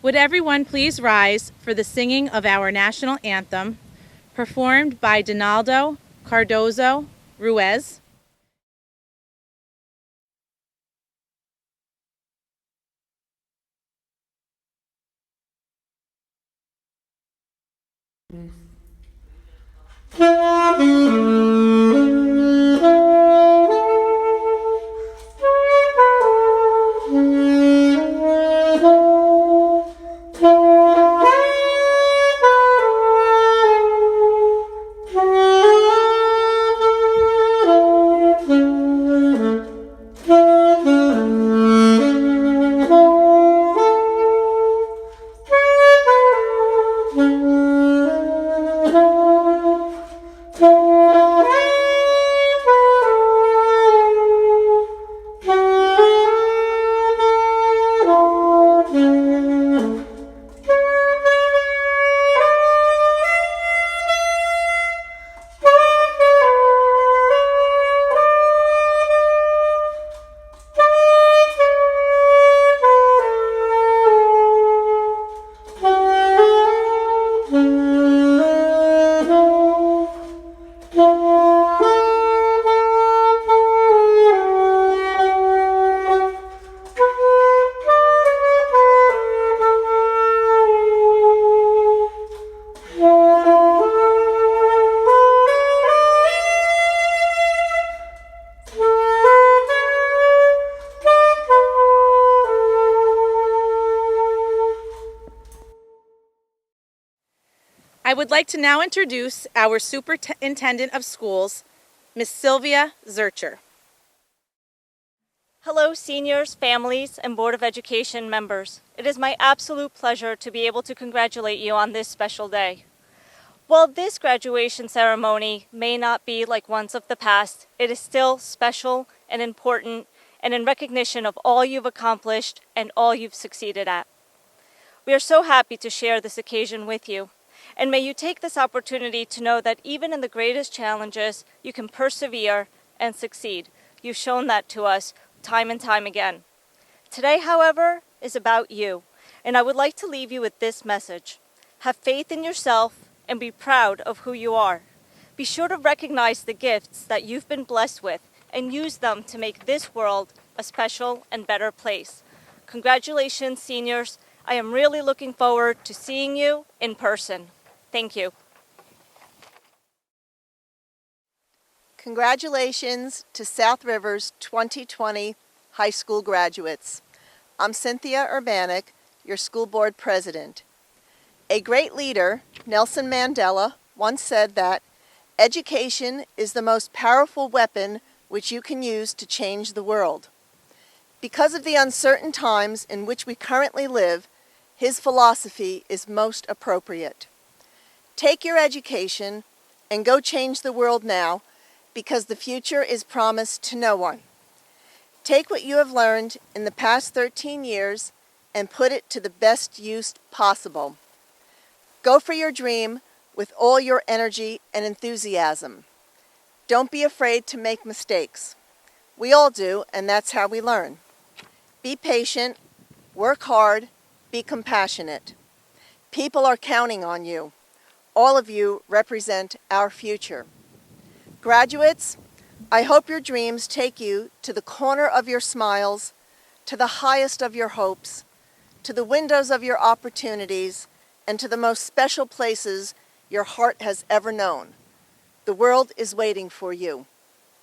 Would everyone please rise for the singing of our national anthem, performed by Donaldo Cardozo Ruiz. I would like to now introduce our Superintendent of Schools, Ms. Sylvia Zurcher. Hello, seniors, families, and Board of Education members. It is my absolute pleasure to be able to congratulate you on this special day. While this graduation ceremony may not be like ones of the past, it is still special and important and in recognition of all you've accomplished and all you've succeeded at. We are so happy to share this occasion with you. And may you take this opportunity to know that even in the greatest challenges, you can persevere and succeed. You've shown that to us time and time again. Today, however, is about you, and I would like to leave you with this message. Have faith in yourself and be proud of who you are. Be sure to recognize the gifts that you've been blessed with and use them to make this world a special and better place. Congratulations, seniors. I am really looking forward to seeing you in person. Thank you. Congratulations to South River's 2020 high school graduates. I'm Cynthia Urbanek, your school board president. A great leader, Nelson Mandela, once said that education is the most powerful weapon which you can use to change the world. Because of the uncertain times in which we currently live, his philosophy is most appropriate. Take your education and go change the world now, because the future is promised to no one. Take what you have learned in the past 13 years and put it to the best use possible. Go for your dream with all your energy and enthusiasm. Don't be afraid to make mistakes. We all do, and that's how we learn. Be patient, work hard, be compassionate. People are counting on you. All of you represent our future. Graduates, I hope your dreams take you to the corner of your smiles, to the highest of your hopes, to the windows of your opportunities, and to the most special places your heart has ever known. The world is waiting for you.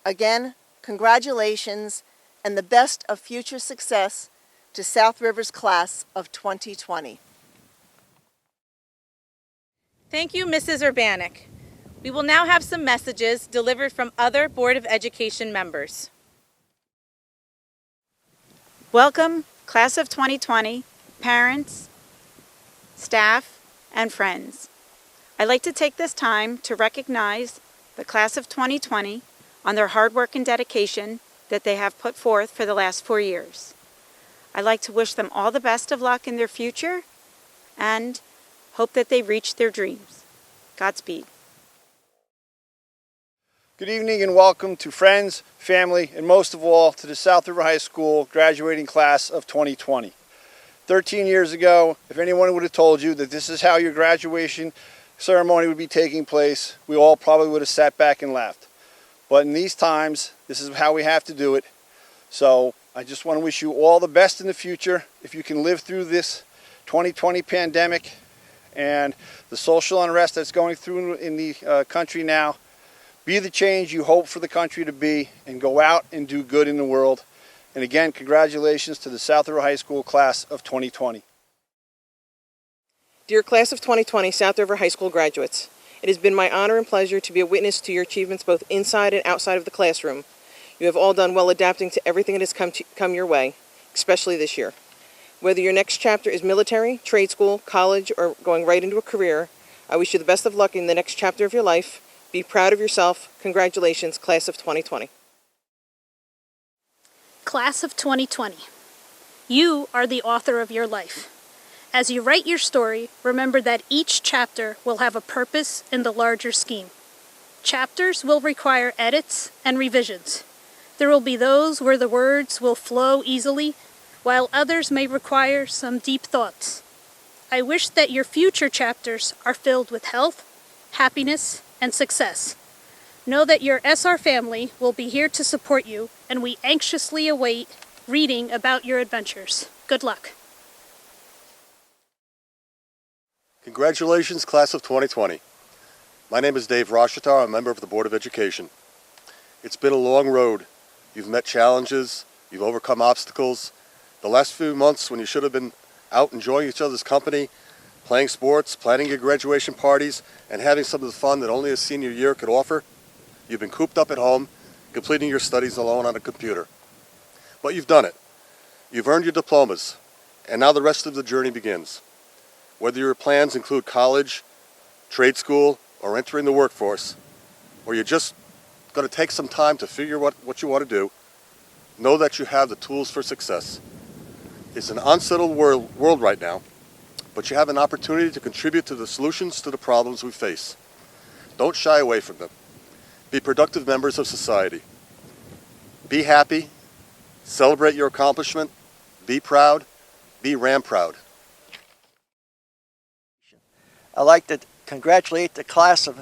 Again, congratulations and the best of future success to South River's class of 2020. Thank you, Mrs. Urbanek. We will now have some messages delivered from other Board of Education members. Welcome, class of 2020, parents, staff, and friends. I'd like to take this time to recognize the class of 2020 on their hard work and dedication that they have put forth for the last 4 years. I'd like to wish them all the best of luck in their future and hope that they reach their dreams. Godspeed. Good evening and welcome to friends, family, and most of all to the South River High School graduating class of 2020. 13 years ago, if anyone would have told you that this is how your graduation ceremony would be taking place, we all probably would have sat back and laughed. But in these times, this is how we have to do it. So I just want to wish you all the best in the future. If you can live through this 2020 pandemic and the social unrest that's going through in the country now, be the change you hope for the country to be and go out and do good in the world. And again, congratulations to the South River High School class of 2020. Dear Class of 2020 South River High School graduates, it has been my honor and pleasure to be a witness to your achievements both inside and outside of the classroom. You have all done well adapting to everything that has come your way, especially this year. Whether your next chapter is military, trade school, college, or going right into a career, I wish you the best of luck in the next chapter of your life. Be proud of yourself. Congratulations, Class of 2020. Class of 2020, you are the author of your life. As you write your story, remember that each chapter will have a purpose in the larger scheme. Chapters will require edits and revisions. There will be those where the words will flow easily, while others may require some deep thoughts. I wish that your future chapters are filled with health, happiness, and success. Know that your SR family will be here to support you, and we anxiously await reading about your adventures. Good luck. Congratulations, Class of 2020. My name is Dave Rochetar. I'm a member of the Board of Education. It's been a long road. You've met challenges, you've overcome obstacles. The last few months when you should have been out enjoying each other's company, playing sports, planning your graduation parties, and having some of the fun that only a senior year could offer, you've been cooped up at home, completing your studies alone on a computer. But you've done it. You've earned your diplomas, and now the rest of the journey begins. Whether your plans include college, trade school, or entering the workforce, or you're just going to take some time to figure what you want to do, know that you have the tools for success. It's an unsettled world right now, but you have an opportunity to contribute to the solutions to the problems we face. Don't shy away from them. Be productive members of society. Be happy, celebrate your accomplishment, be proud, be Ram proud. I'd like to congratulate the class of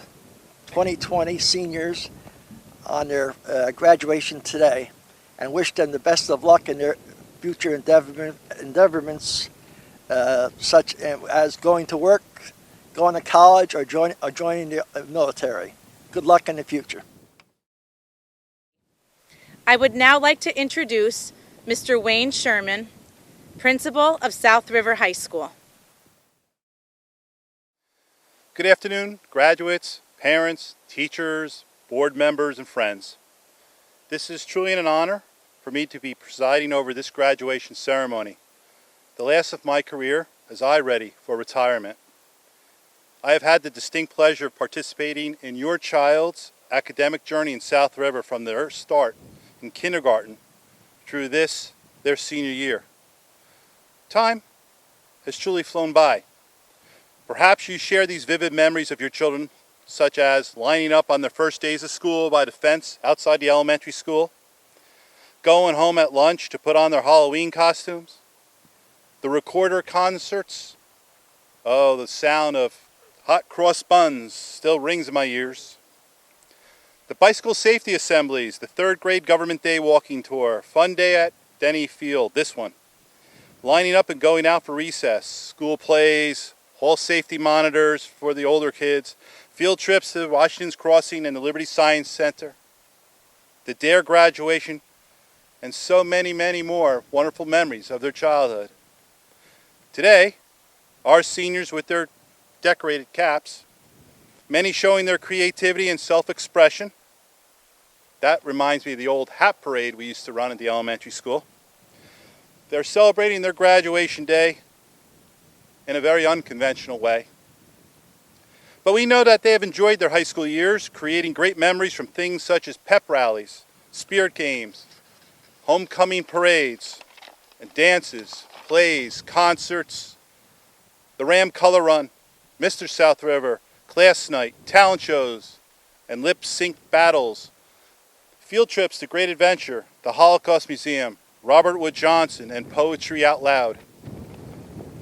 2020 seniors on their graduation today and wish them the best of luck in their future endeavorments such as going to work, going to college, or joining the military. Good luck in the future. I would now like to introduce Mr. Wayne Sherman, Principal of South River High School. Good afternoon, graduates, parents, teachers, board members, and friends. This is truly an honor for me to be presiding over this graduation ceremony, the last of my career as I ready for retirement. I have had the distinct pleasure of participating in your child's academic journey in South River from their start in kindergarten through their senior year. Time has truly flown by. Perhaps you share these vivid memories of your children, such as lining up on their first days of school by the fence outside the elementary school, going home at lunch to put on their Halloween costumes, the recorder concerts. Oh, the sound of hot cross buns still rings in my ears. The bicycle safety assemblies, the third grade government day walking tour, fun day at Denny Field, this one. Lining up and going out for recess, school plays, hall safety monitors for the older kids, field trips to Washington's Crossing and the Liberty Science Center, the DARE graduation, and so many, many more wonderful memories of their childhood. Today, our seniors with their decorated caps, many showing their creativity and self-expression. That reminds me of the old hat parade we used to run at the elementary school. They're celebrating their graduation day in a very unconventional way. But we know that they have enjoyed their high school years, creating great memories from things such as pep rallies, spirit games, homecoming parades, and dances, plays, concerts, the Ram Color Run, Mr. South River, class night, talent shows, and lip sync battles, field trips to Great Adventure, the Holocaust Museum, Robert Wood Johnson, and Poetry Out Loud.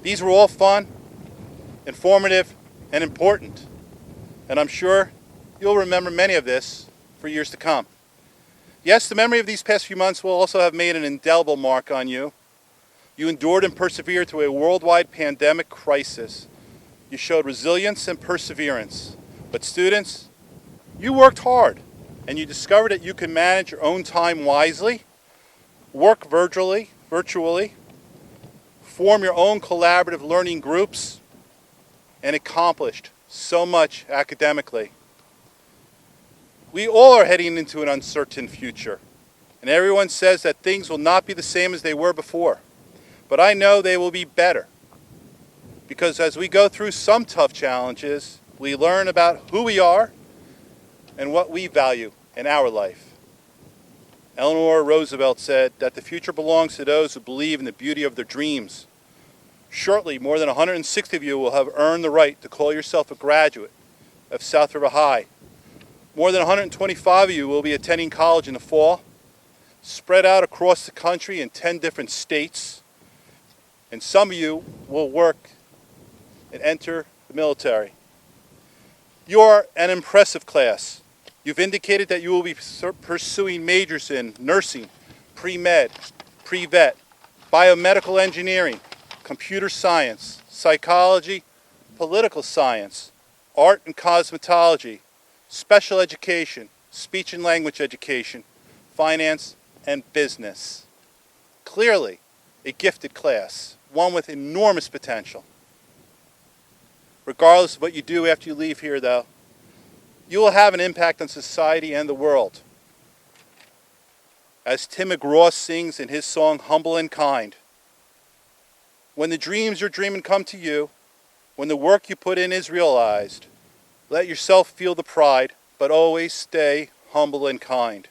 These were all fun, informative, and important, and I'm sure you'll remember many of this for years to come. Yes, the memory of these past few months will also have made an indelible mark on you. You endured and persevered through a worldwide pandemic crisis. You showed resilience and perseverance. But students, you worked hard, and you discovered that you can manage your own time wisely, work virtually, form your own collaborative learning groups, and accomplished so much academically. We all are heading into an uncertain future, and everyone says that things will not be the same as they were before. But I know they will be better, because as we go through some tough challenges, we learn about who we are and what we value in our life. Eleanor Roosevelt said that the future belongs to those who believe in the beauty of their dreams. Shortly, more than 160 of you will have earned the right to call yourself a graduate of South River High. More than 125 of you will be attending college in the fall, spread out across the country in 10 different states, and some of you will work and enter the military. You are an impressive class. You've indicated that you will be pursuing majors in nursing, pre-med, pre-vet, biomedical engineering, computer science, psychology, political science, art and cosmetology, special education, speech and language education, finance, and business. Clearly, a gifted class, one with enormous potential. Regardless of what you do after you leave here, though, you will have an impact on society and the world. As Tim McGraw sings in his song, Humble and Kind, when the dreams you're dreaming come to you, when the work you put in is realized, let yourself feel the pride, but always stay humble and kind.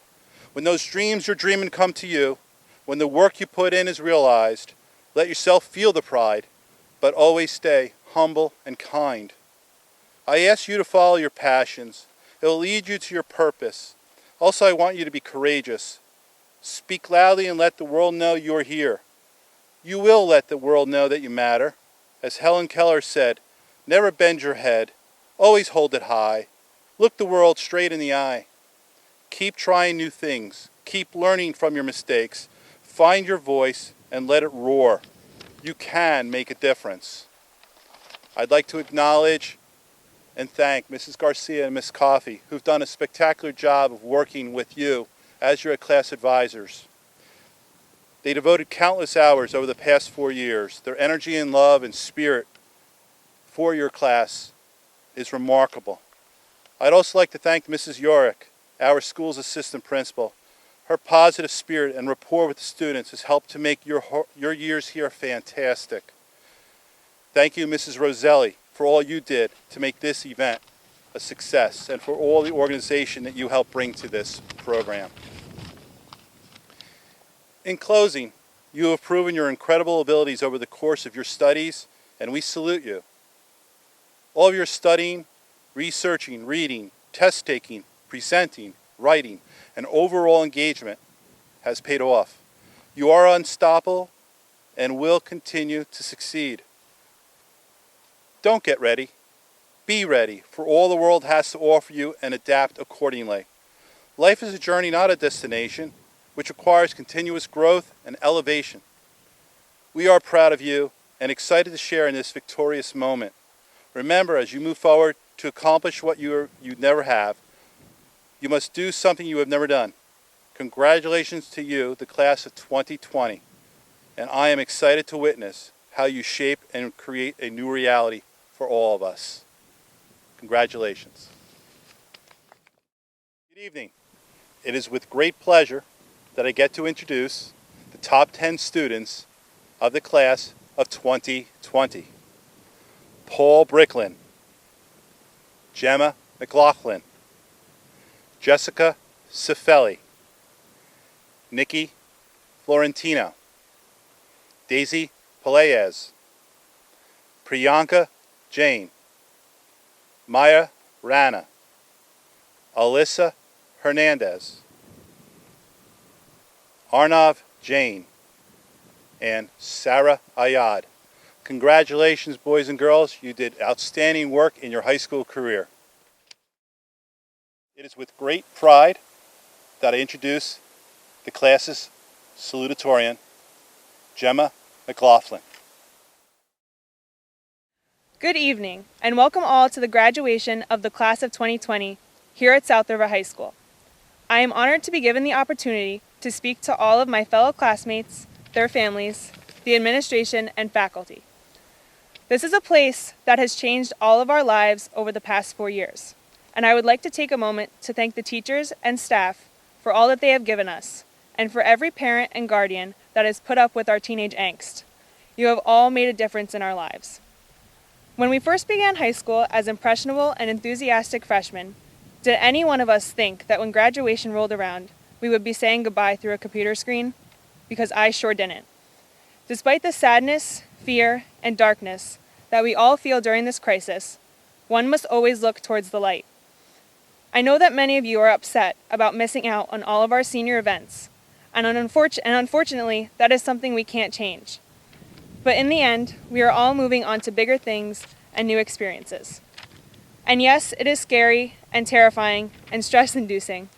When those dreams you're dreaming come to you, when the work you put in is realized, let yourself feel the pride, but always stay humble and kind. I ask you to follow your passions. It will lead you to your purpose. Also, I want you to be courageous. Speak loudly and let the world know you're here. You will let the world know that you matter. As Helen Keller said, never bend your head. Always hold it high. Look the world straight in the eye. Keep trying new things. Keep learning from your mistakes. Find your voice and let it roar. You can make a difference. I'd like to acknowledge and thank Mrs. Garcia and Ms. Coffey, who've done a spectacular job of working with you as your class advisors. They devoted countless hours over the past 4 years. Their energy and love and spirit for your class is remarkable. I'd also like to thank Mrs. Yorick, our school's assistant principal. Her positive spirit and rapport with the students has helped to make your years here fantastic. Thank you, Mrs. Roselli, for all you did to make this event a success and for all the organization that you helped bring to this program. In closing, you have proven your incredible abilities over the course of your studies, and we salute you. All of your studying, researching, reading, test taking, presenting, writing, and overall engagement has paid off. You are unstoppable and will continue to succeed. Don't get ready. Be ready for all the world has to offer you and adapt accordingly. Life is a journey, not a destination, which requires continuous growth and elevation. We are proud of you and excited to share in this victorious moment. Remember, as you move forward to accomplish what you never have, you must do something you have never done. Congratulations to you, the class of 2020, and I am excited to witness how you shape and create a new reality for all of us. Congratulations. Good evening. It is with great pleasure that I get to introduce the top 10 students of the class of 2020. Paul Bricklin, Gemma McLaughlin, Jessica Cifelli, Nikki Florentino, Daisy Pelaez, Priyanka Jain, Maya Rana, Alyssa Hernandez, Arnav Jain, and Sarah Ayad. Congratulations, boys and girls. You did outstanding work in your high school career. It is with great pride that I introduce the class's salutatorian, Gemma McLaughlin. Good evening, and welcome all to the graduation of the class of 2020 here at South River High School. I am honored to be given the opportunity to speak to all of my fellow classmates, their families, the administration, and faculty. This is a place that has changed all of our lives over the past 4 years, and I would like to take a moment to thank the teachers and staff for all that they have given us, and for every parent and guardian that has put up with our teenage angst. You have all made a difference in our lives. When we first began high school as impressionable and enthusiastic freshmen, did any one of us think that when graduation rolled around, we would be saying goodbye through a computer screen? Because I sure didn't. Despite the sadness, fear, and darkness that we all feel during this crisis, one must always look towards the light. I know that many of you are upset about missing out on all of our senior events, and unfortunately, that is something we can't change. But in the end, we are all moving on to bigger things and new experiences. And yes, it is scary and terrifying and stress-inducing,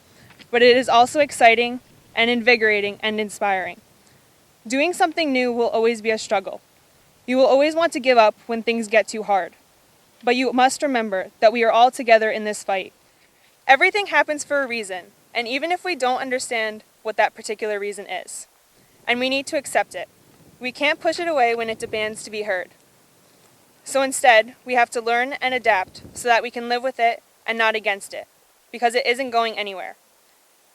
but it is also exciting and invigorating and inspiring. Doing something new will always be a struggle. You will always want to give up when things get too hard. But you must remember that we are all together in this fight. Everything happens for a reason, and even if we don't understand what that particular reason is, and we need to accept it, we can't push it away when it demands to be heard. So instead, we have to learn and adapt so that we can live with it and not against it, because it isn't going anywhere.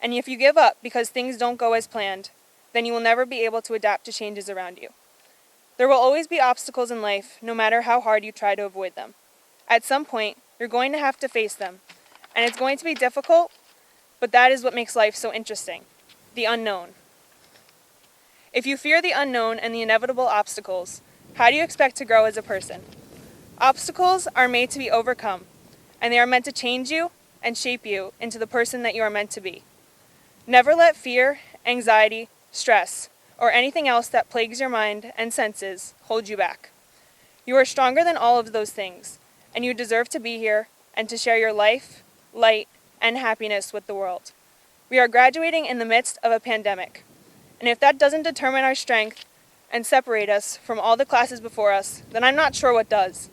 And if you give up because things don't go as planned, then you will never be able to adapt to changes around you. There will always be obstacles in life, no matter how hard you try to avoid them. At some point, you're going to have to face them, and it's going to be difficult, but that is what makes life so interesting, the unknown. If you fear the unknown and the inevitable obstacles, how do you expect to grow as a person? Obstacles are made to be overcome, and they are meant to change you and shape you into the person that you are meant to be. Never let fear, anxiety, stress, or anything else that plagues your mind and senses hold you back. You are stronger than all of those things, and you deserve to be here and to share your life, light, and happiness with the world. We are graduating in the midst of a pandemic. And if that doesn't determine our strength and separate us from all the classes before us, then I'm not sure what does.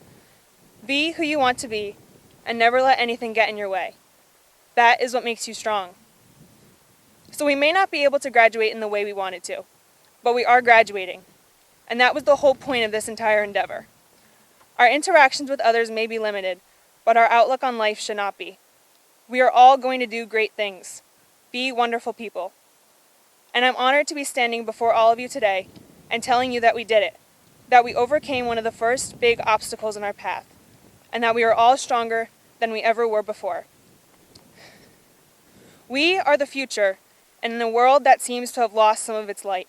Be who you want to be, and never let anything get in your way. That is what makes you strong. So we may not be able to graduate in the way we wanted to, but we are graduating. And that was the whole point of this entire endeavor. Our interactions with others may be limited, but our outlook on life should not be. We are all going to do great things. Be wonderful people. And I'm honored to be standing before all of you today and telling you that we did it, that we overcame one of the first big obstacles in our path, and that we are all stronger than we ever were before. We are the future, and in a world that seems to have lost some of its light,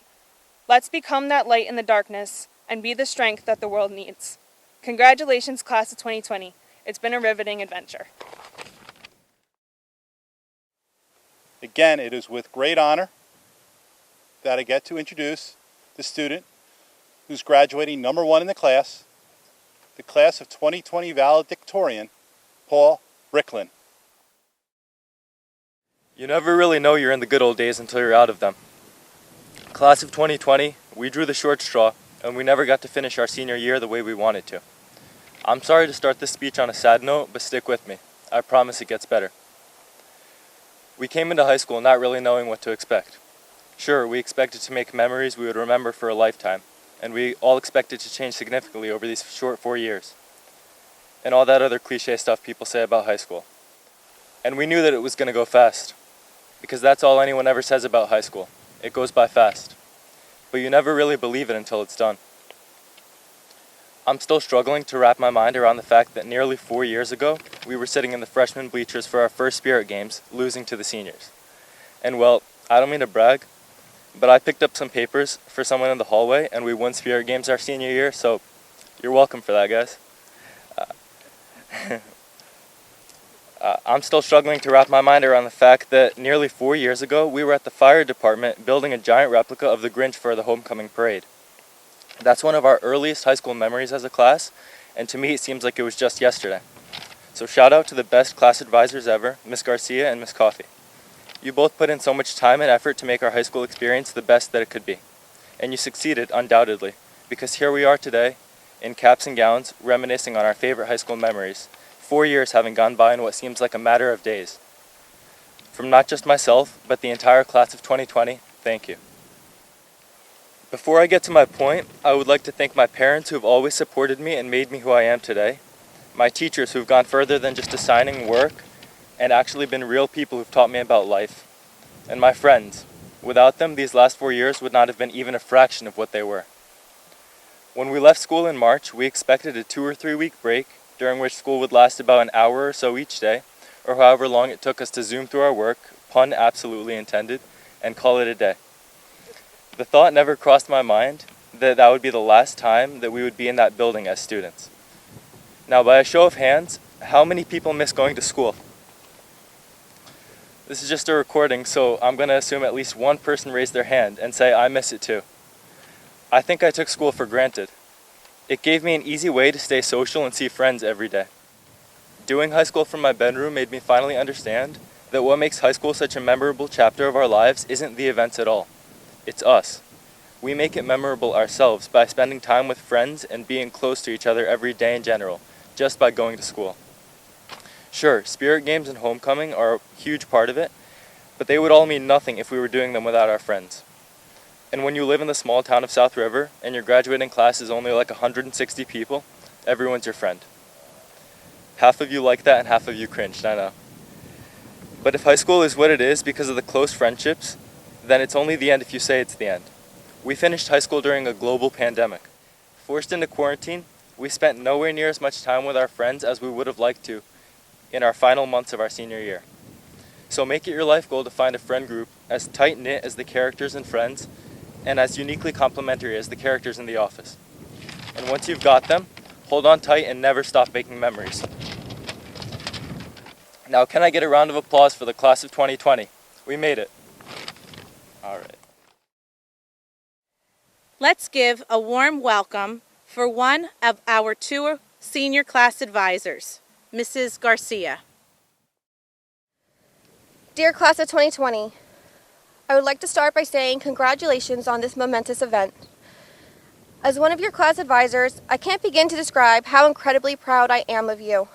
let's become that light in the darkness and be the strength that the world needs. Congratulations, class of 2020. It's been a riveting adventure. Again, it is with great honor that I get to introduce the student who's graduating number 1 in the class of 2020 valedictorian, Paul Bricklin. You never really know you're in the good old days until you're out of them. Class of 2020, we drew the short straw, and we never got to finish our senior year the way we wanted to. I'm sorry to start this speech on a sad note, but stick with me. I promise it gets better. We came into high school not really knowing what to expect. Sure, we expected to make memories we would remember for a lifetime, and we all expected to change significantly over these short 4 years, and all that other cliche stuff people say about high school. And we knew that it was going to go fast, because that's all anyone ever says about high school. It goes by fast. But you never really believe it until it's done. I'm still struggling to wrap my mind around the fact that nearly 4 years ago, we were sitting in the freshman bleachers for our first Spirit games, losing to the seniors. And well, I don't mean to brag, but I picked up some papers for someone in the hallway, and we won Spirit games our senior year, so you're welcome for that, guys. I'm still struggling to wrap my mind around the fact that nearly 4 years ago, we were at the fire department building a giant replica of the Grinch for the homecoming parade. That's one of our earliest high school memories as a class, and to me it seems like it was just yesterday. So shout out to the best class advisors ever, Ms. Garcia and Ms. Coffey. You both put in so much time and effort to make our high school experience the best that it could be. And you succeeded, undoubtedly, because here we are today, in caps and gowns, reminiscing on our favorite high school memories, 4 years having gone by in what seems like a matter of days. From not just myself, but the entire class of 2020, thank you. Before I get to my point, I would like to thank my parents who have always supported me and made me who I am today, my teachers who have gone further than just assigning work and actually been real people who've taught me about life, and my friends. Without them, these last 4 years would not have been even a fraction of what they were. When we left school in March, we expected a 2 or 3 week break, during which school would last about an hour or so each day, or however long it took us to zoom through our work, pun absolutely intended, and call it a day. The thought never crossed my mind that that would be the last time that we would be in that building as students. Now, by a show of hands, how many people miss going to school? This is just a recording, so I'm going to assume at least one person raised their hand and say, I miss it too. I think I took school for granted. It gave me an easy way to stay social and see friends every day. Doing high school from my bedroom made me finally understand that what makes high school such a memorable chapter of our lives isn't the events at all. It's us. We make it memorable ourselves by spending time with friends and being close to each other every day in general, just by going to school. Sure, spirit games and homecoming are a huge part of it, but they would all mean nothing if we were doing them without our friends. And when you live in the small town of South River and your graduating class is only like 160 people, everyone's your friend. Half of you like that and half of you cringed, I know. But if high school is what it is because of the close friendships, then it's only the end if you say it's the end. We finished high school during a global pandemic. Forced into quarantine, we spent nowhere near as much time with our friends as we would have liked to in our final months of our senior year. So make it your life goal to find a friend group as tight-knit as the characters in Friends and as uniquely complementary as the characters in The Office. And once you've got them, hold on tight and never stop making memories. Now, can I get a round of applause for the class of 2020? We made it. All right. Let's give a warm welcome for one of our 2 senior class advisors, Mrs. Garcia. Dear class of 2020, I would like to start by saying congratulations on this momentous event. As one of your class advisors, I can't begin to describe how incredibly proud I am of you.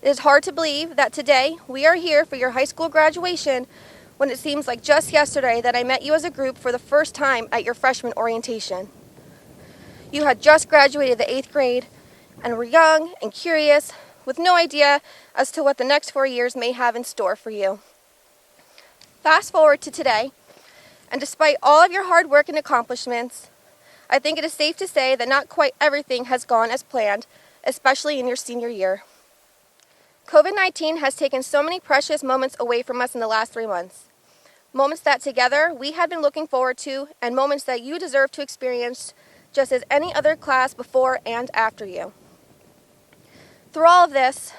It is hard to believe that today we are here for your high school graduation when it seems like just yesterday that I met you as a group for the first time at your freshman orientation. You had just graduated the 8th grade and were young and curious with no idea as to what the next 4 years may have in store for you. Fast forward to today, and despite all of your hard work and accomplishments, I think it is safe to say that not quite everything has gone as planned, especially in your senior year. COVID-19 has taken so many precious moments away from us in the last 3 months. Moments that together we had been looking forward to, and moments that you deserve to experience just as any other class before and after you. Through all of this,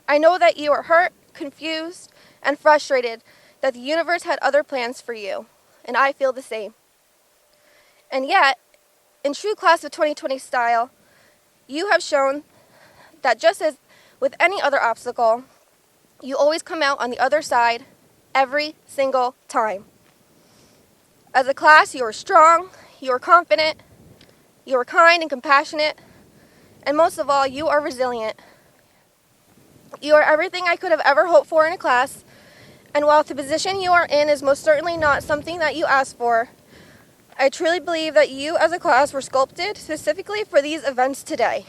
I know that you are hurt, confused, and frustrated that the universe had other plans for you, and I feel the same. And yet, in true class of 2020 style, you have shown that just as with any other obstacle, you always come out on the other side every single time. As a class, you are strong, you are confident, you are kind and compassionate, and most of all, you are resilient. You are everything I could have ever hoped for in a class, and while the position you are in is most certainly not something that you asked for, I truly believe that you as a class were sculpted specifically for these events today.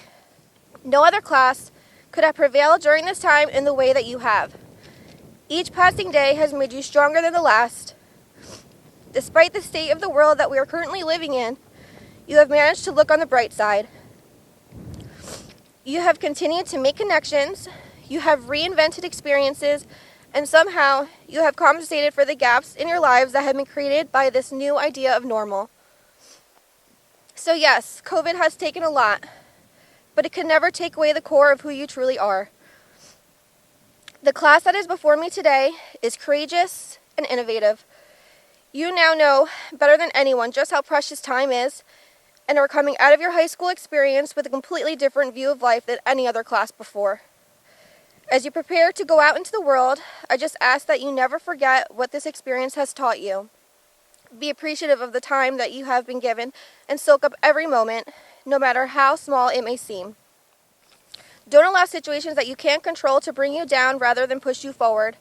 No other class could have prevailed during this time in the way that you have. Each passing day has made you stronger than the last. Despite the state of the world that we are currently living in, you have managed to look on the bright side. You have continued to make connections, you have reinvented experiences, and somehow you have compensated for the gaps in your lives that have been created by this new idea of normal. So yes, COVID has taken a lot, but it can never take away the core of who you truly are. The class that is before me today is courageous and innovative. You now know better than anyone just how precious time is and are coming out of your high school experience with a completely different view of life than any other class before. As you prepare to go out into the world, I just ask that you never forget what this experience has taught you. Be appreciative of the time that you have been given and soak up every moment, no matter how small it may seem. Don't allow situations that you can't control to bring you down rather than push you forward.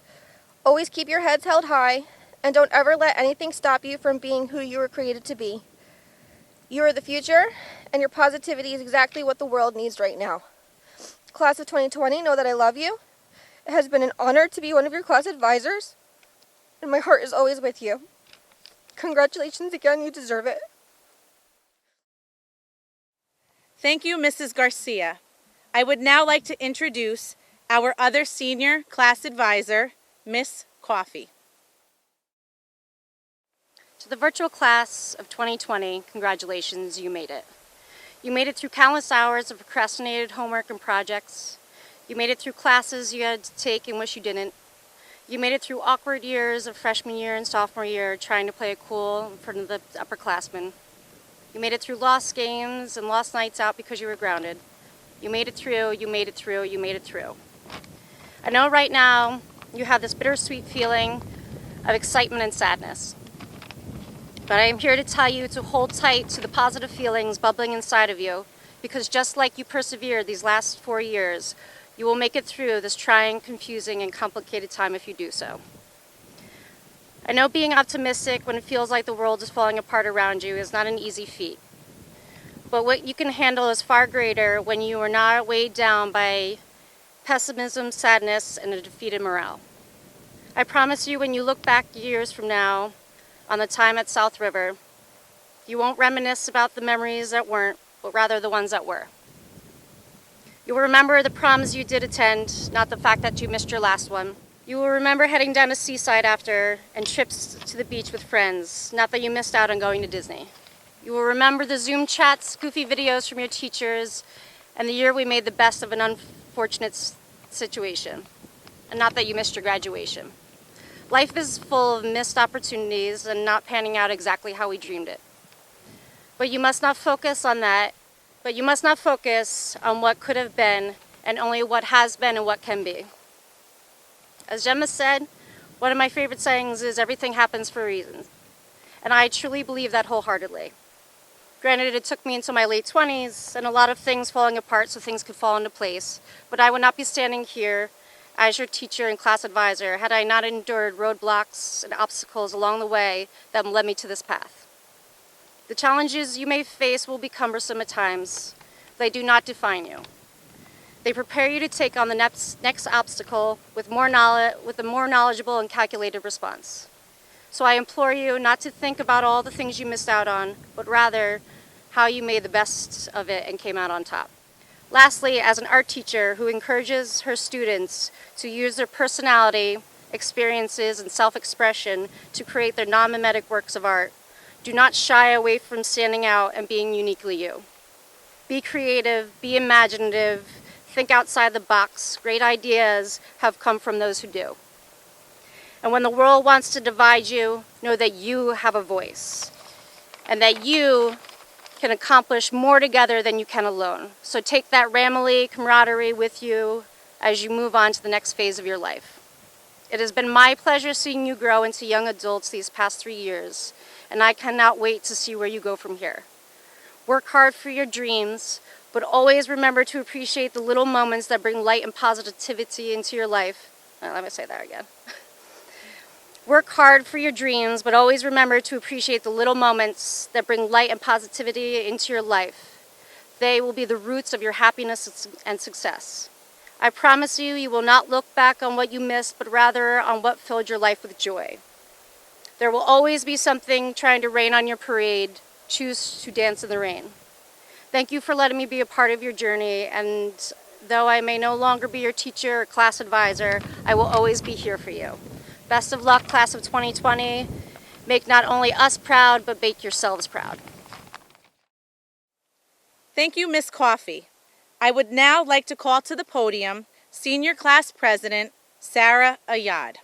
Always keep your heads held high, and don't ever let anything stop you from being who you were created to be. You are the future, and your positivity is exactly what the world needs right now. Class of 2020, know that I love you. It has been an honor to be one of your class advisors, and my heart is always with you. Congratulations again, you deserve it. Thank you, Mrs. Garcia. I would now like to introduce our other senior class advisor, Miss Coffey. To the virtual class of 2020, congratulations, you made it. You made it through countless hours of procrastinated homework and projects. You made it through classes you had to take and wish you didn't. You made it through awkward years of freshman year and sophomore year trying to play it cool in front of the upperclassmen. You made it through lost games and lost nights out because you were grounded. You made it through, you made it through, you made it through. I know right now you have this bittersweet feeling of excitement and sadness. But I am here to tell you to hold tight to the positive feelings bubbling inside of you, because just like you persevered these last 4 years, you will make it through this trying, confusing, and complicated time if you do so. I know being optimistic when it feels like the world is falling apart around you is not an easy feat. But what you can handle is far greater when you are not weighed down by pessimism, sadness, and a defeated morale. I promise you, when you look back years from now on the time at South River, you won't reminisce about the memories that weren't, but rather the ones that were. You will remember the proms you did attend, not the fact that you missed your last one. You will remember heading down to Seaside after and trips to the beach with friends, not that you missed out on going to Disney. You will remember the Zoom chats, goofy videos from your teachers, and the year we made the best of an unfortunate situation, and not that you missed your graduation. Life is full of missed opportunities and not panning out exactly how we dreamed it. But you must not focus on that. But you must not focus on what could have been, and only what has been and what can be. As Gemma said, one of my favorite sayings is, everything happens for a reason. And I truly believe that wholeheartedly. Granted, it took me into my late 20s and a lot of things falling apart so things could fall into place, but I would not be standing here as your teacher and class advisor had I not endured roadblocks and obstacles along the way that led me to this path. The challenges you may face will be cumbersome at times. They do not define you. They prepare you to take on the next obstacle with a more knowledgeable and calculated response. So I implore you not to think about all the things you missed out on, but rather how you made the best of it and came out on top. Lastly, as an art teacher who encourages her students to use their personality, experiences, and self-expression to create their non-mimetic works of art, do not shy away from standing out and being uniquely you. Be creative, be imaginative, think outside the box. Great ideas have come from those who do. And when the world wants to divide you, know that you have a voice and that you can accomplish more together than you can alone. So take that family camaraderie with you as you move on to the next phase of your life. It has been my pleasure seeing you grow into young adults these past 3 years, and I cannot wait to see where you go from here. Work hard for your dreams, but always remember to appreciate the little moments that bring light and positivity into your life. Let me say that again. Work hard for your dreams, but always remember to appreciate the little moments that bring light and positivity into your life. They will be the roots of your happiness and success. I promise you, you will not look back on what you missed, but rather on what filled your life with joy. There will always be something trying to rain on your parade. Choose to dance in the rain. Thank you for letting me be a part of your journey, and though I may no longer be your teacher or class advisor, I will always be here for you. Best of luck, class of 2020. Make not only us proud, but make yourselves proud. Thank you, Ms. Coffey. I would now like to call to the podium Senior Class President, Sarah Ayad.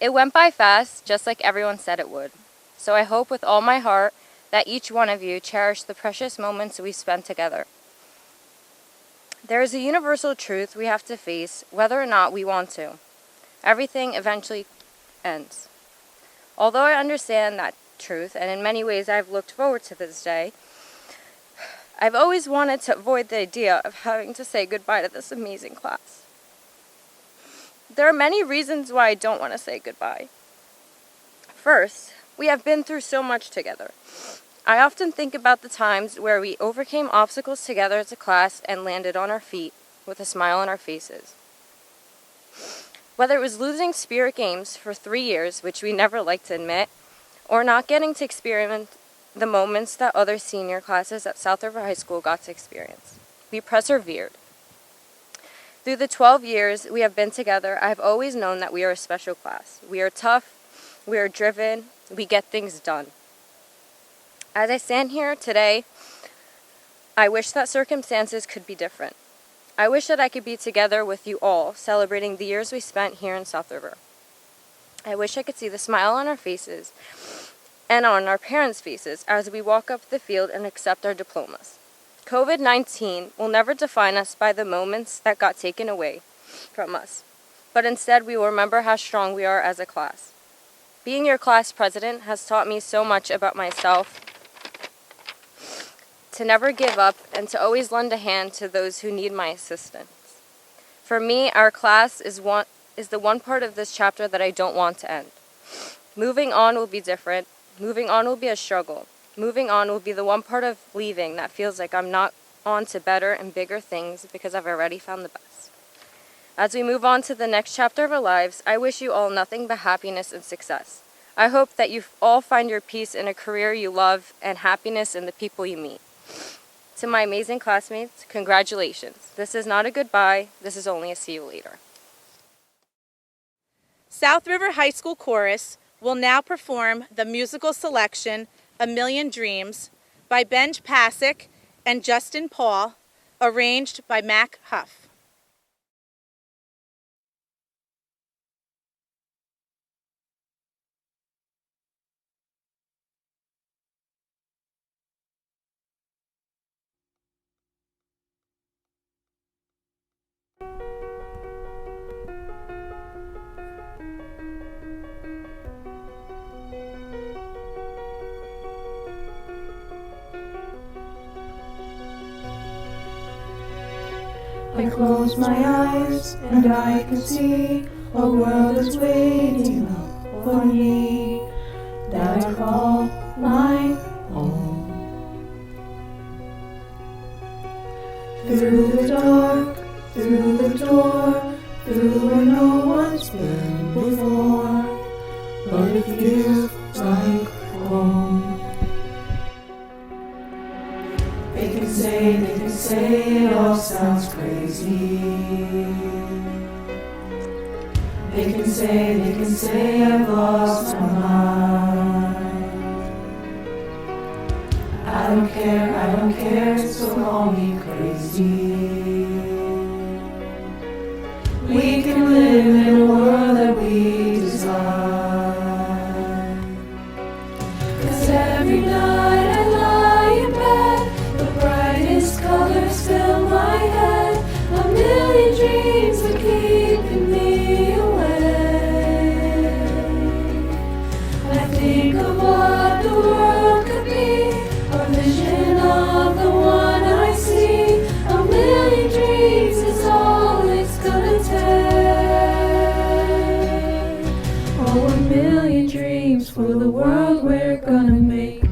It went by fast, just like everyone said it would. So I hope with all my heart that each one of you cherish the precious moments we spent together. There is a universal truth we have to face whether or not we want to. Everything eventually ends. Although I understand that truth, and in many ways I've looked forward to this day, I've always wanted to avoid the idea of having to say goodbye to this amazing class. There are many reasons why I don't want to say goodbye. First, we have been through so much together. I often think about the times where we overcame obstacles together as a class and landed on our feet with a smile on our faces. Whether it was losing Spirit Games for 3 years, which we never like to admit, or not getting to experience the moments that other senior classes at South River High School got to experience, we persevered. Through the 12 years we have been together, I have always known that we are a special class. We are tough, we are driven, we get things done. As I stand here today, I wish that circumstances could be different. I wish that I could be together with you all, celebrating the years we spent here in South River. I wish I could see the smile on our faces and on our parents' faces as we walk up the field and accept our diplomas. COVID-19 will never define us by the moments that got taken away from us, but instead we will remember how strong we are as a class. Being your class president has taught me so much about myself, to never give up and to always lend a hand to those who need my assistance. For me, our class is the one part of this chapter that I don't want to end. Moving on will be different. Moving on will be a struggle. Moving on will be the one part of leaving that feels like I'm not on to better and bigger things because I've already found the best. As we move on to the next chapter of our lives, I wish you all nothing but happiness and success. I hope that you all find your peace in a career you love and happiness in the people you meet. To my amazing classmates, congratulations. This is not a goodbye, this is only a see you later. South River High School Chorus will now perform the musical selection A Million Dreams by Benj Pasek and Justin Paul, arranged by Mac Huff. I close my eyes and I can see a world is waiting up for me that I call my own. Through the dark, through the door, through where no one's been before, but it feels like home. They can say it all sounds crazy. They can say I've lost my mind. I don't care, so call me crazy. We can live in a world that we design. 'Cause every night I lie in bed, the brightest colors fill my head. A million dreams are keeping me awake. I think of what the world could be, a vision of the one I see. A million dreams is all it's gonna take. Oh, a million dreams for the world we're gonna make.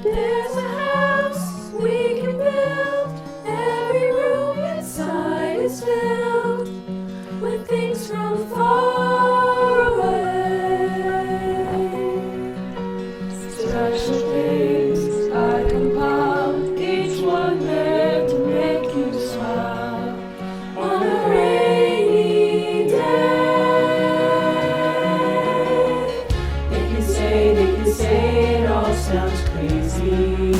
There's a house we can build. Every room inside is filled with things from far away. Special things I compiled, each one there to make you smile on a rainy day. They can say it all sounds crazy.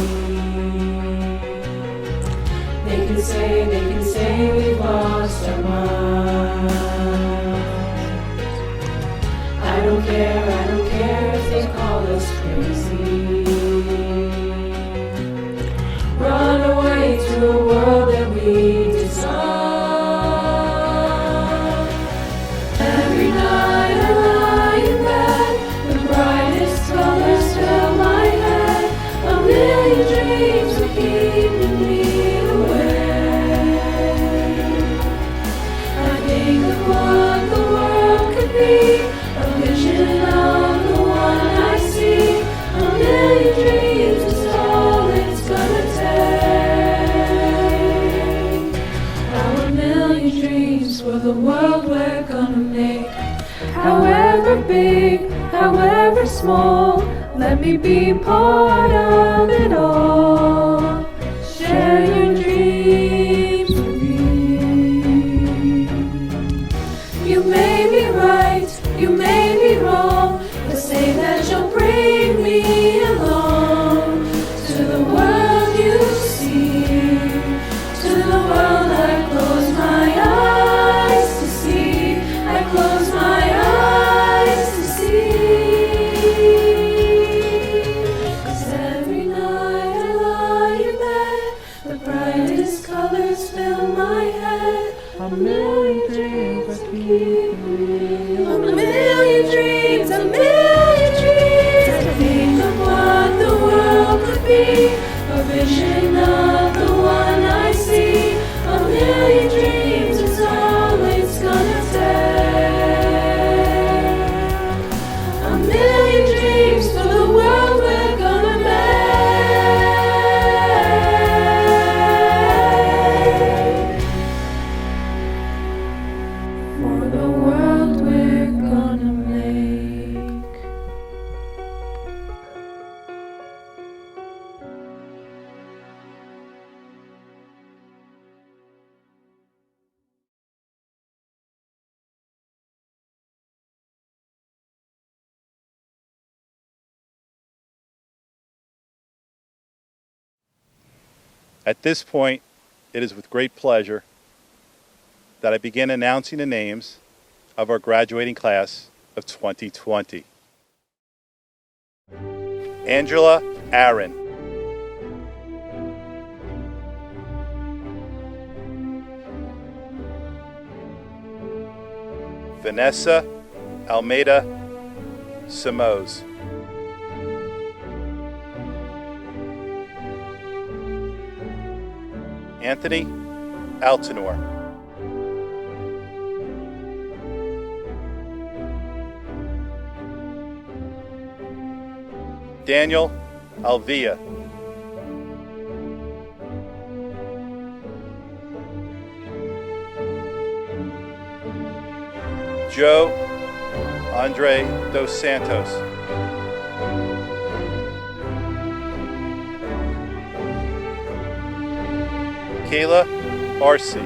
They can say we've lost our minds. don't care if they call us crazy. Run away to a world that we design. Every night I lie in bed, the brightest colors fill my head. A million dreams are keeping me awake. I think of what the world could be, a vision of the one I see. A million dreams is all it's gonna take. Our million dreams for the world we're gonna make. However big, however small, let me be part of it all. Share your dreams with me. You may be right, you may be wrong, but say that you'll bring me along to the world you see, to the world I close my eyes to see. I close my eyes to see. 'Cause every night I lie in bed, the brightest colors fill my head. A million dreams are keeping me awake. A million dreams, a million dreams. I think of what the world could be, a vision of the one I see. A million dreams is all it's gonna take. A million dreams for the world we're gonna make. For the world we're gonna make. At this point, it is with great pleasure that I begin announcing the names of our graduating class of 2020. Angela Aaron. Vanessa Almeida Simoes. Anthony Altenor. Daniel Alvia. Joe Andre dos Santos. Kayla Arce.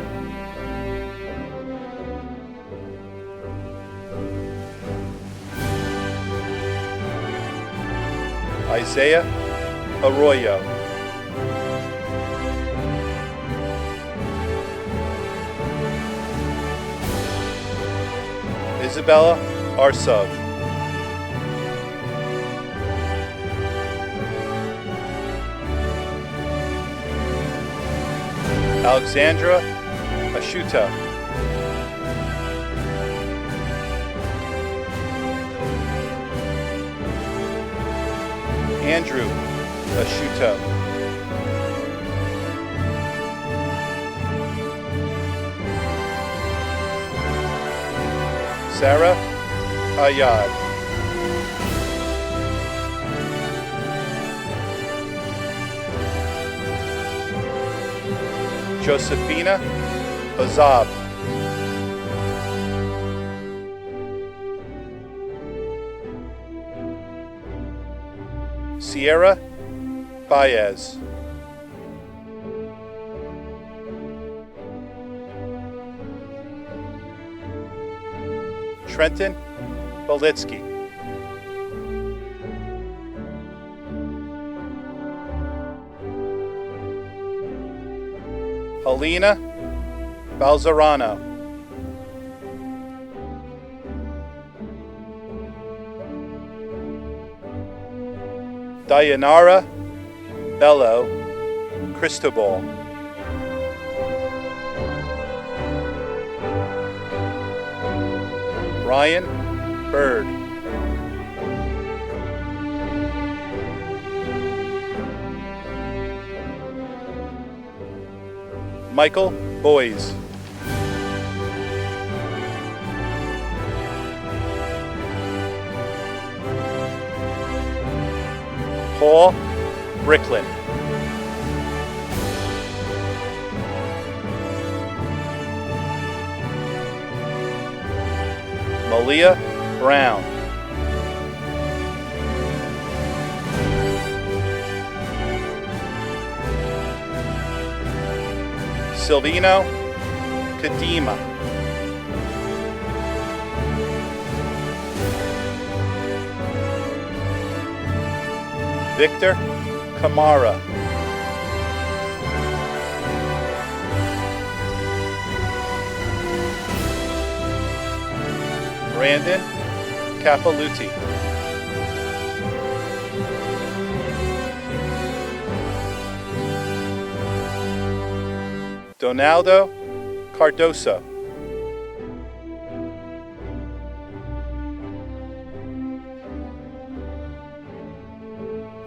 Isaiah Arroyo. Isabella Arsov. Alexandra Ashuta. Andrew Ashuto. Sarah Ayad. Josephina Azab. Sierra Baez. Trenton Bolitsky. Alina Balzarano. Dayanara Bello Cristobal. Ryan Bird. Michael Boyes. Paul Bricklin. Malia Brown. Silvino Kadima. Victor Kamara. Brandon Capaluti. Donaldo Cardoso.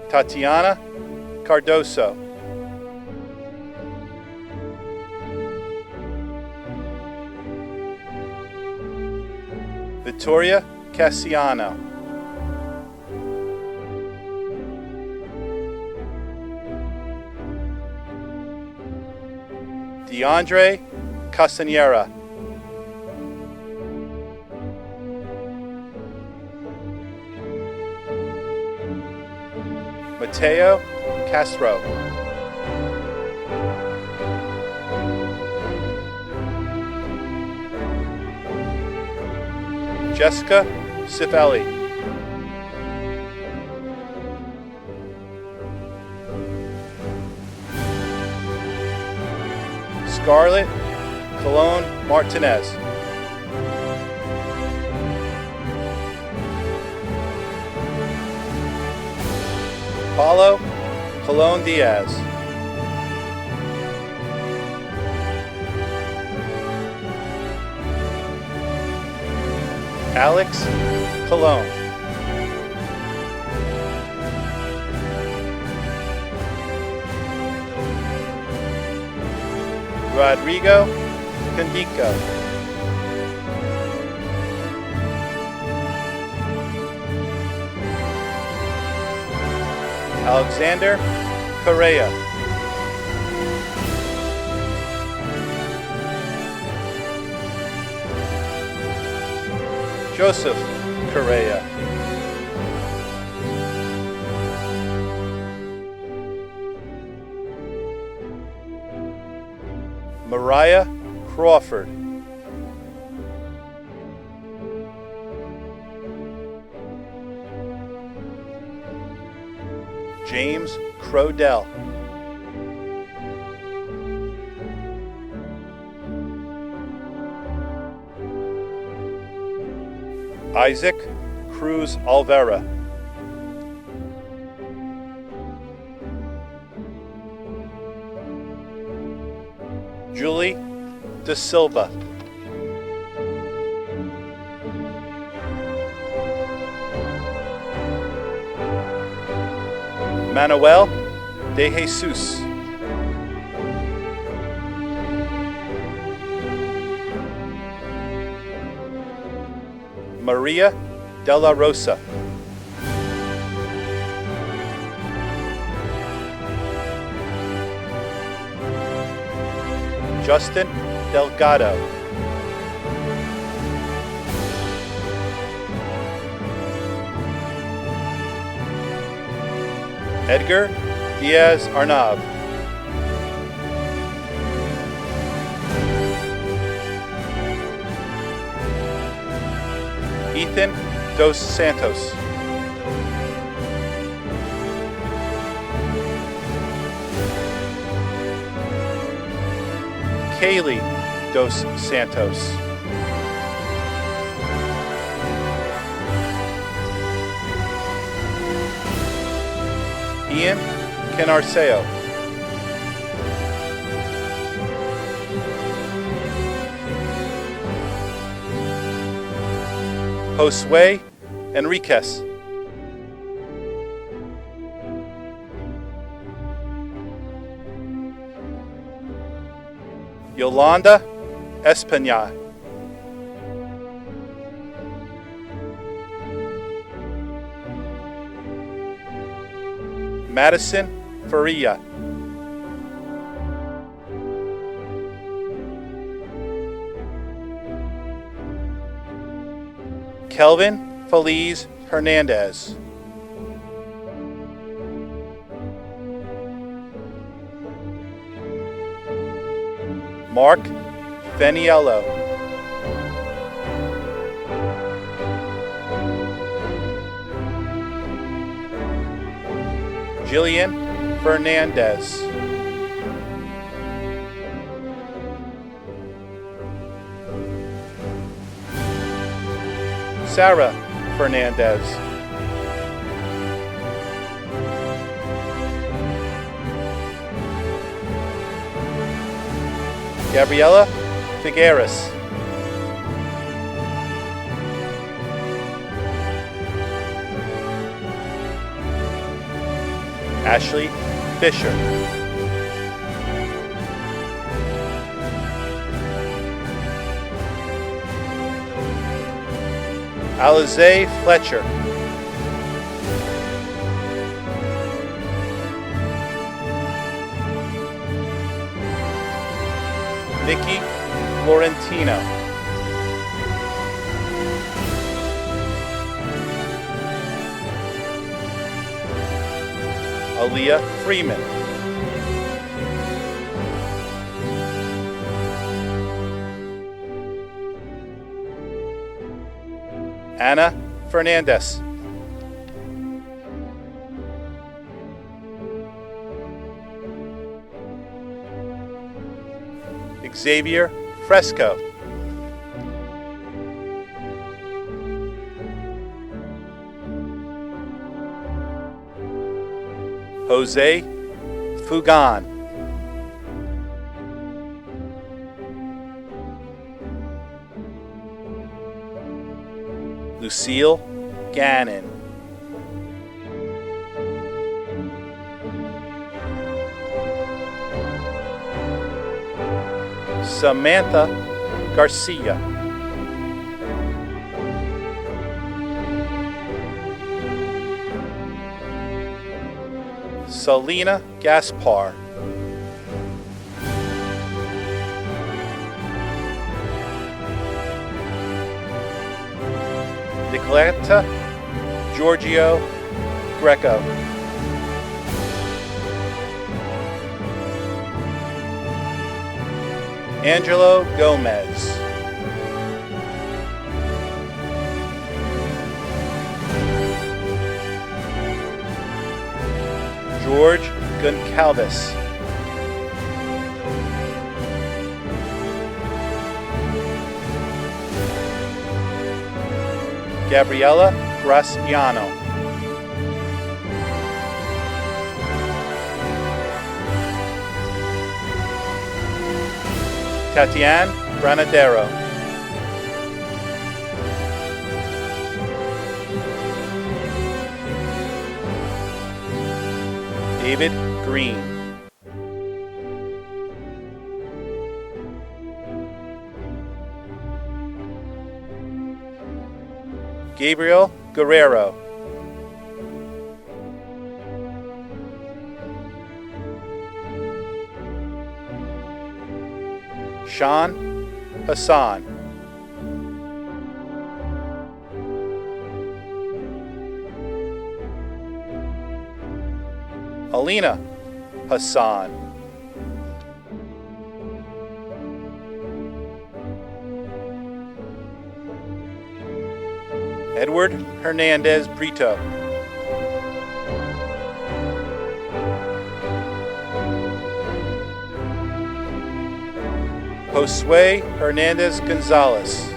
Tatiana Cardoso. Vittoria Cassiano. DeAndre Castanera. Mateo Castro. Jessica Cifelli. Scarlett Colon Martinez. Paulo Colon Diaz. Alex Colon. Rodrigo Candico. Alexander Correa. Joseph Correa. Mariah Crawford. James Crodell. Isaac Cruz Alvera. Julie De Silva. Manuel De Jesus. Maria De La Rosa. Justin Delgado. Edgar Diaz Arnab. Ethan Dos Santos. Kaylee Dos Santos. Ian Canarceo. Josue Enriquez. Yolanda Espina. Madison Faria. Kelvin Feliz Hernandez. Mark Feniello. Jillian Fernandez. Sarah Fernandez. Gabriela Figueres. Ashley Fisher. Alize Fletcher. Nikki Florentino. Aaliyah Freeman. Anna Fernandez. Xavier Fresco. Jose Fugan. Lucille Gannon. Samantha Garcia. Selena Gaspar. Nicoletta Giorgio Greco. Angelo Gomez. George Goncalves. Gabriela Graciano. Tatiana Granadero. David Green. Gabriel Guerrero. Sean Hassan. Alina Hassan. Edward Hernandez Brito. Josue Hernandez Gonzalez.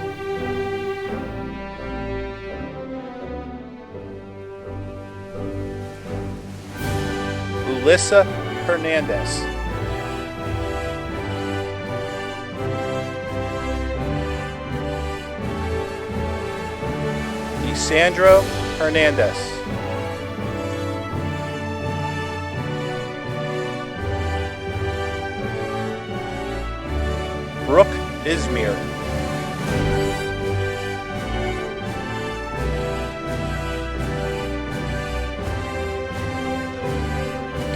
Melissa Hernandez. Sandro Hernandez. Brooke Ismir.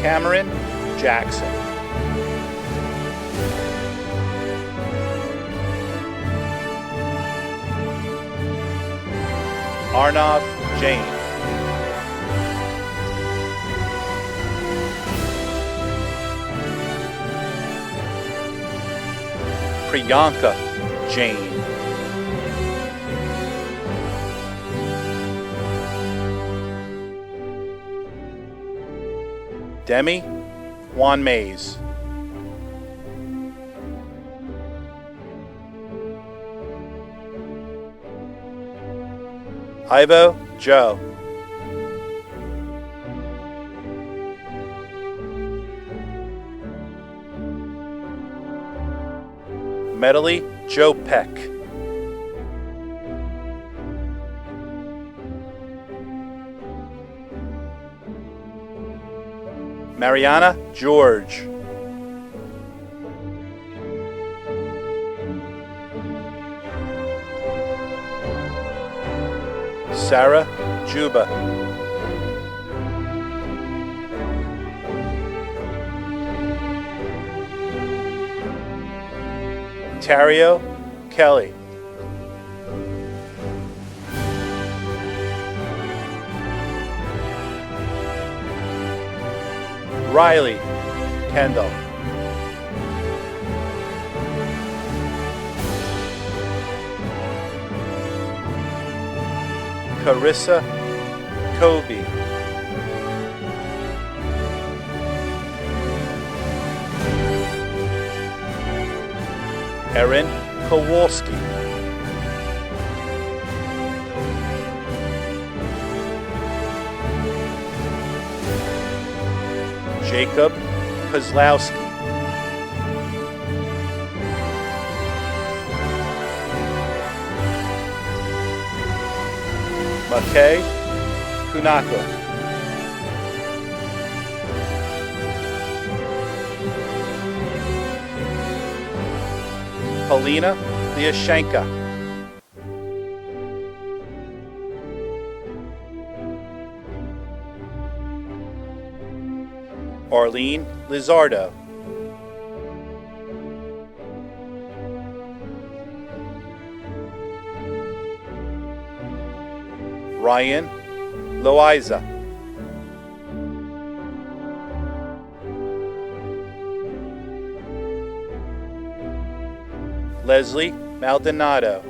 Cameron Jackson. Arnav Jain. Priyanka Jain. Demi Juan Mays. Ivo Joe. Medley Joe Peck. Mariana George. Sarah Juba. Tario Kelly. Riley Kendall. Carissa Toby. Erin Kowalski. Jacob Kozlowski. Makay Kunako. Polina Lyashenka. Arlene Lizardo. Ryan Loiza. Leslie Maldonado.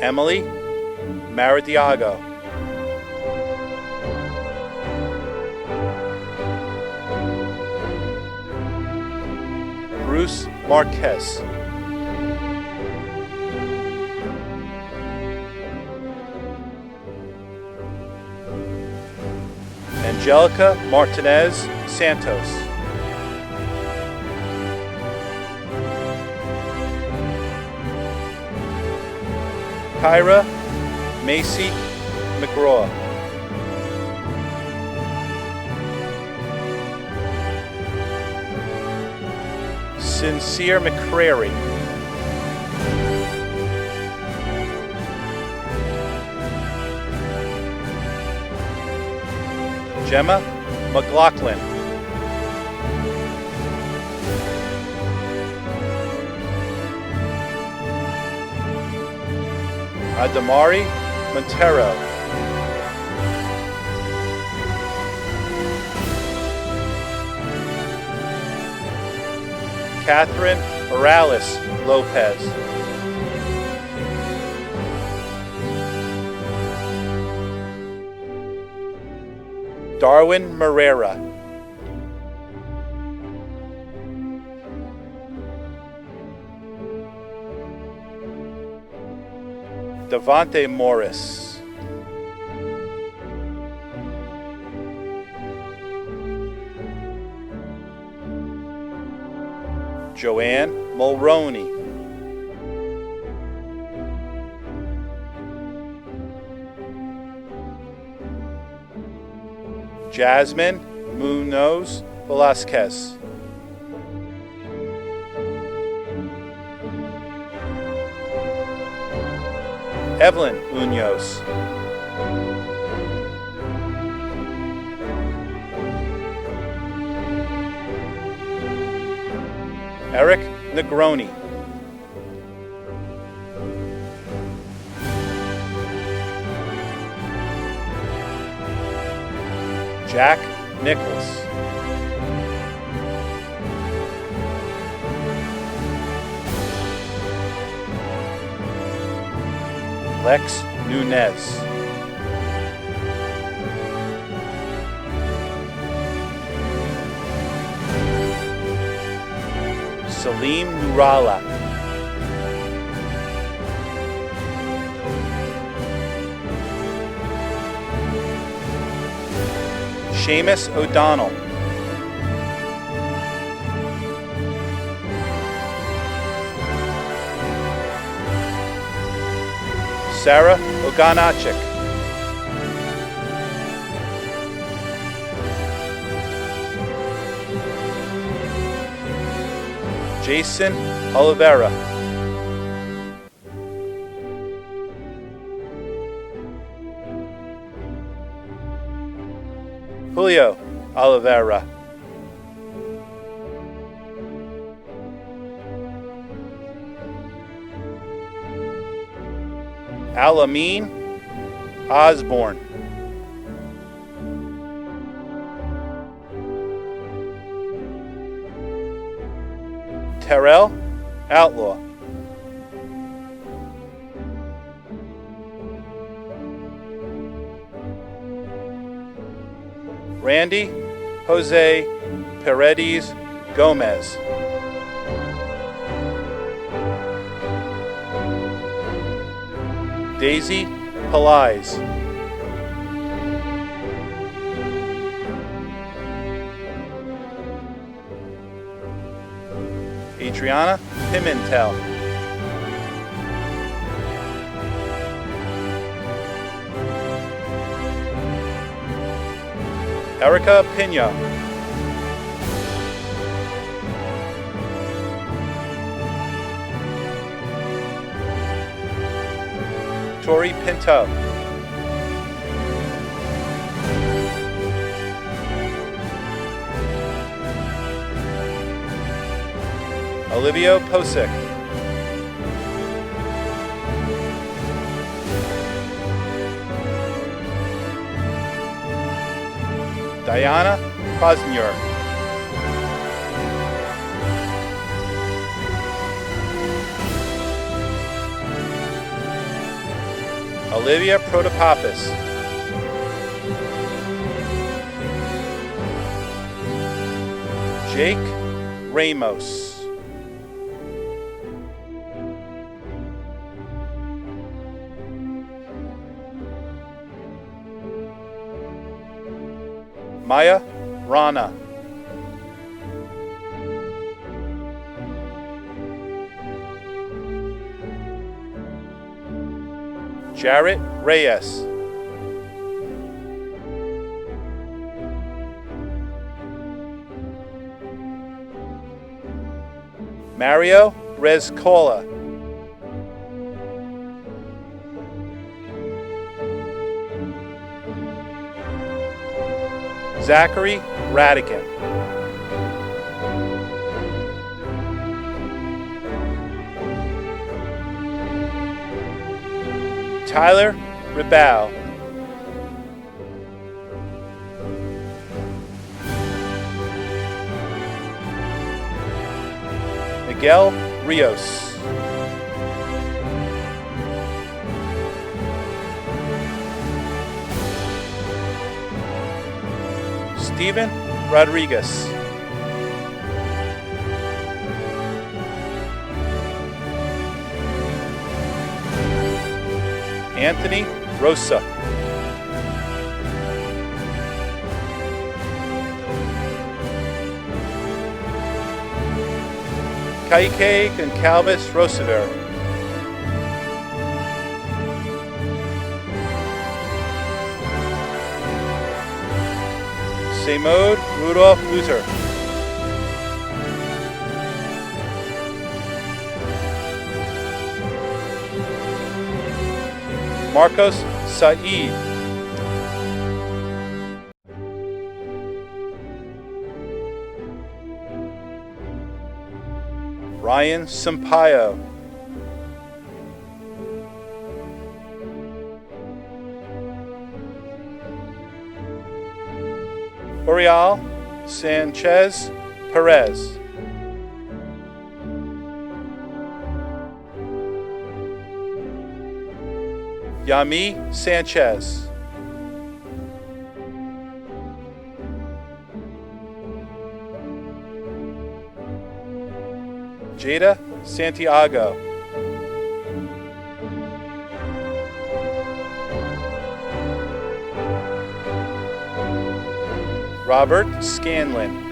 Emily Maradiago. Bruce Marquez. Angelica Martinez Santos. Kyra Macy McGraw. Sincere McCrary. Gemma McLaughlin. Adamari Montero. Catherine Morales Lopez. Darwin Morera. Devonte Morris. Joanne Mulroney. Jasmine Munoz Velasquez. Evelyn Munoz. Eric Negroni. Jack Nichols. Lex Nunez. Salim Nurala. Seamus O'Donnell. Sarah Oganachik. Jason Oliveira. Julio Oliveira. Alameen Osborne. Terrell Outlaw. Randy Jose Paredes Gomez. Daisy Palais. Adriana Pimentel. Erica Pina. Tori Pinto. Olivia Posick. Diana Posnier. Olivia Protopapis. Jake Ramos. Maya Rana. Jarrett Reyes. Mario Rezcola. Zachary Radigan. Tyler Ribau. Miguel Rios. Steven Rodriguez. Anthony Rosa. Kaike Goncalves Roosevelt. Seymod Rudolph Luther. Marcos Said. Ryan Sampaio. Oriol Sanchez Perez. Yami Sanchez. Jada Santiago. Robert Scanlon.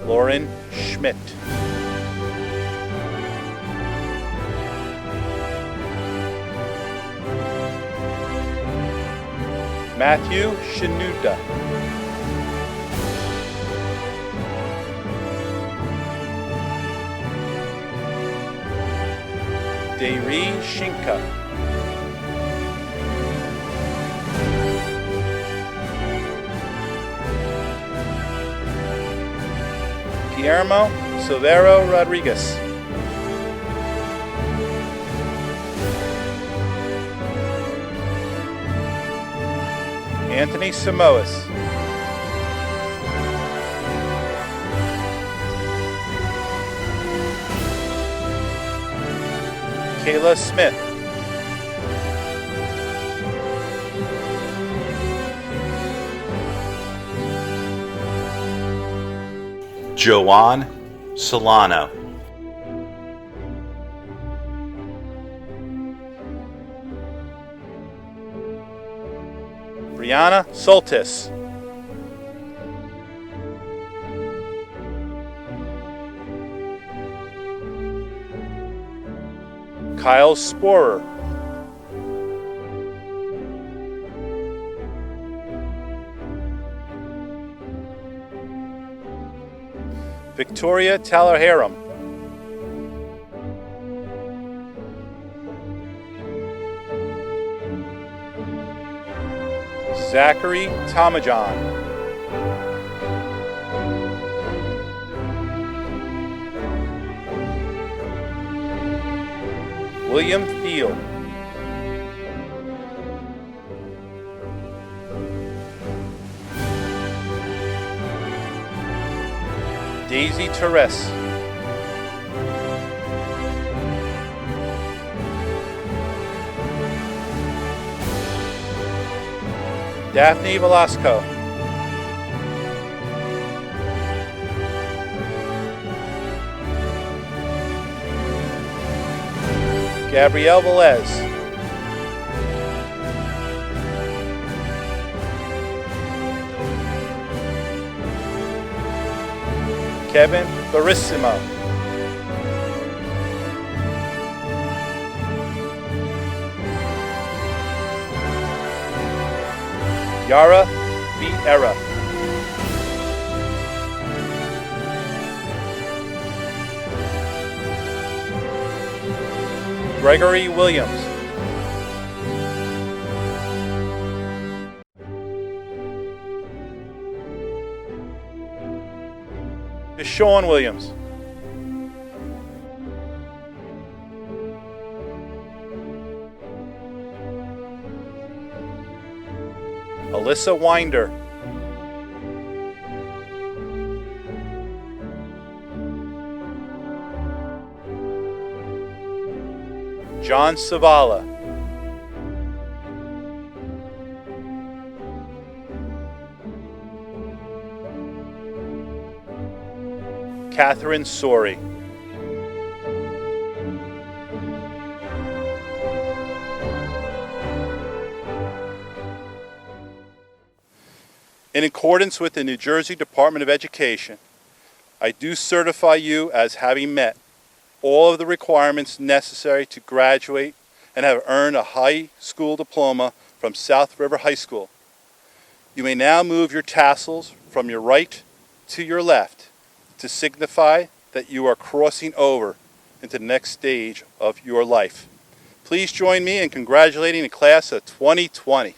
Lauren Schmidt. Matthew Shinuda. Deri Shinka. Guillermo Silvero Rodriguez. Anthony Samoas. Kayla Smith. Joanne Solano. Brianna Soltis. Kyle Sporer. Victoria Talaharam. Zachary Tomajon. William Thiel. Daisy Torres. Daphne Velasco. Gabrielle Velez. Kevin Barissimo. Yara Vieira. Gregory Williams. Deshaun Williams. Alyssa Winder. John Savala. Catherine Sori. In accordance with the New Jersey Department of Education, I do certify you as having met all of the requirements necessary to graduate and have earned a high school diploma from South River High School. You may now move your tassels from your right to your left to signify that you are crossing over into the next stage of your life. Please join me in congratulating the class of 2020.